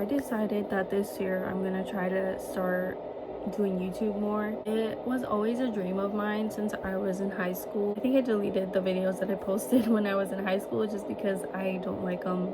decided that this year I'm gonna try to start doing YouTube more. It was always a dream of mine since I was in high school. I think I deleted the videos that I posted when I was in high school just because I don't like them.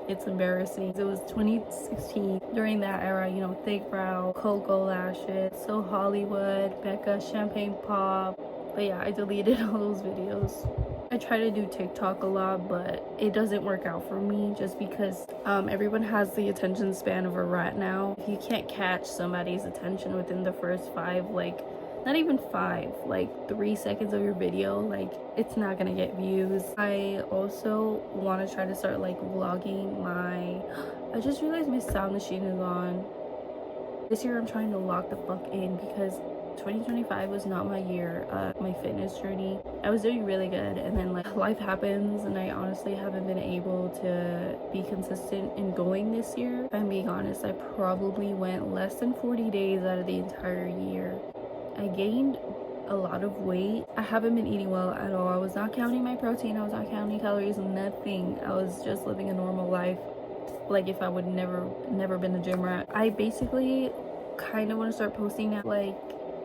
It's embarrassing. It was 2016. During that era, you know, thick brow, Cocoa lashes, So Hollywood, Becca, Champagne Pop. But yeah, I deleted all those videos. I try to do TikTok a lot, but it doesn't work out for me just because everyone has the attention span of a rat now. If you can't catch somebody's attention within the first 5, like not even 5, like 3 seconds of your video, like it's not gonna get views. I also want to try to start like vlogging my I just realized my sound machine is on. This year I'm trying to lock the fuck in because 2025 was not my year. My fitness journey, I was doing really good, and then like life happens and I honestly haven't been able to be consistent in going this year. If I'm being honest, I probably went less than 40 days out of the entire year. I gained a lot of weight. I haven't been eating well at all. I was not counting my protein, I was not counting calories, nothing. I was just living a normal life, like if I would never been a gym rat. I basically kind of want to start posting now, like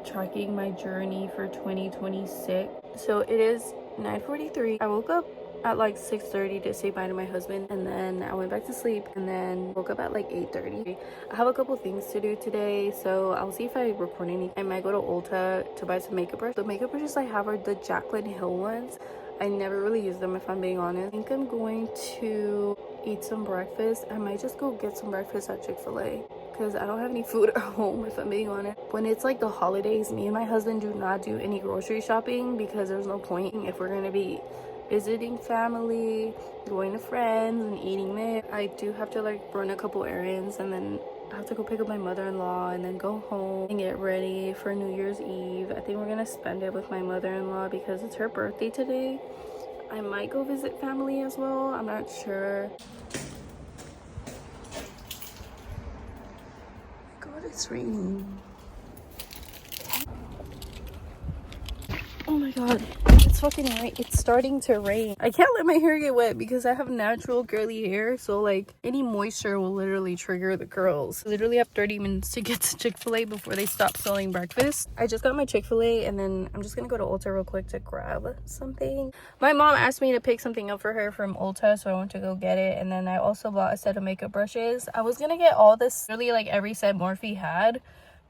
tracking my journey for 2026. So it is 9:43. I woke up at like 6:30 to say bye to my husband, and then I went back to sleep, and then woke up at like 8:30. I have a couple things to do today, so I'll see if I record anything. I might go to Ulta to buy some makeup brushes. The makeup brushes I have are the Jaclyn Hill ones. I never really use them if I'm being honest. I think I'm going to eat some breakfast. I might just go get some breakfast at Chick-fil-A because I don't have any food at home if I'm being honest. When it's like the holidays, me and my husband do not do any grocery shopping because there's no point if we're gonna be visiting family, going to friends, and eating there. I do have to like run a couple errands, and then I have to go pick up my mother-in-law and then go home and get ready for New Year's Eve. I think we're gonna spend it with my mother-in-law because it's her birthday today. I might go visit family as well, I'm not sure. God, it's raining. Oh my god, it's fucking rain. It's starting to rain. I can't let my hair get wet because I have natural curly hair, so like any moisture will literally trigger the curls. I literally have 30 minutes to get to Chick-fil-A before they stop selling breakfast. I just got my Chick-fil-A, and then I'm just gonna go to Ulta real quick to grab something. My mom asked me to pick something up for her from Ulta, so I went to go get it. And then I also bought a set of makeup brushes. I was gonna get all this, really like every set Morphe had,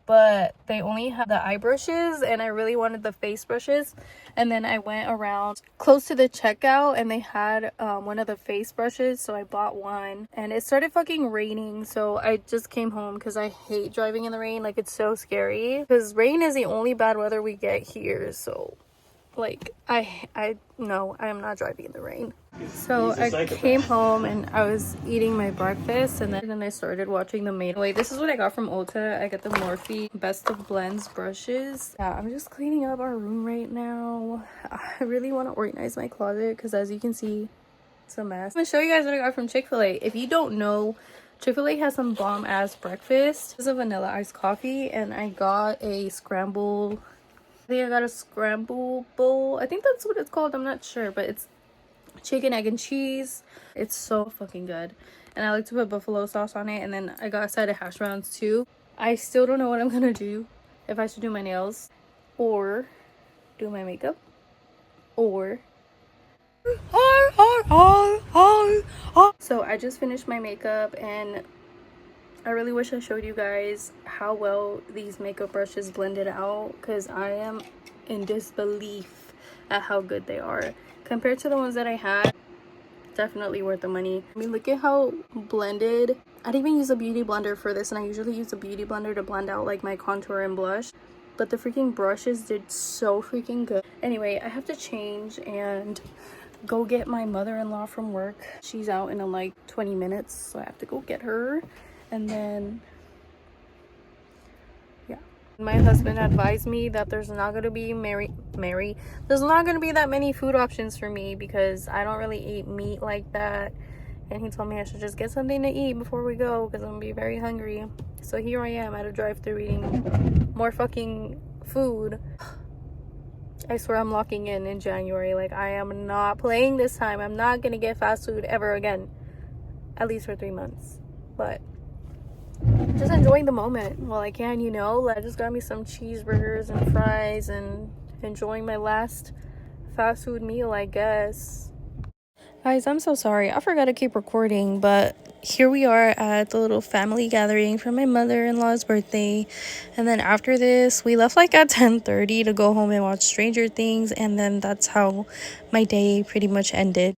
but they only have the eye brushes, and I really wanted the face brushes. And then I went around close to the checkout, and they had one of the face brushes, so I bought one. And it started fucking raining, so I just came home because I hate driving in the rain. Like, it's so scary because rain is the only bad weather we get here. So like no, I am not driving in the rain. So I came home and I was eating my breakfast, and then I started watching the maid. Wait, this is what I got from Ulta. I got the Morphe Best of Blends brushes. Yeah, I'm just cleaning up our room right now. I really want to organize my closet because, as you can see, it's a mess. I'm gonna show you guys what I got from Chick-fil-A. If you don't know, Chick-fil-A has some bomb ass breakfast. This is a vanilla iced coffee, and I got a scramble. I think I got a scramble bowl. I think that's what it's called. I'm not sure, but it's chicken, egg, and cheese. It's so fucking good. And I like to put buffalo sauce on it. And then I got a side of hash browns too. I still don't know what I'm gonna do. If I should do my nails or do my makeup or so I just finished my makeup, and I really wish I showed you guys how well these makeup brushes blended out, because I am in disbelief at how good they are compared to the ones that I had. Definitely worth the money. I mean, look at how blended. I didn't even use a beauty blender for this, and I usually use a beauty blender to blend out like my contour and blush, but the freaking brushes did so freaking good. Anyway, I have to change and go get my mother-in-law from work. She's out in like 20 minutes, so I have to go get her. And then yeah, my husband advised me that there's not gonna be there's not gonna be that many food options for me because I don't really eat meat like that, and he told me I should just get something to eat before we go because I'm gonna be very hungry. So here I am at a drive-thru eating more fucking food. I swear I'm locking in January. Like, I am not playing this time. I'm not gonna get fast food ever again, at least for 3 months. But just enjoying the moment while I can, you know. I just got me some cheeseburgers and fries and enjoying my last fast food meal, I guess. Guys, I'm so sorry. I forgot to keep recording, but here we are at the little family gathering for my mother-in-law's birthday. And then after this, we left like at 10:30 to go home and watch Stranger Things, and then that's how my day pretty much ended.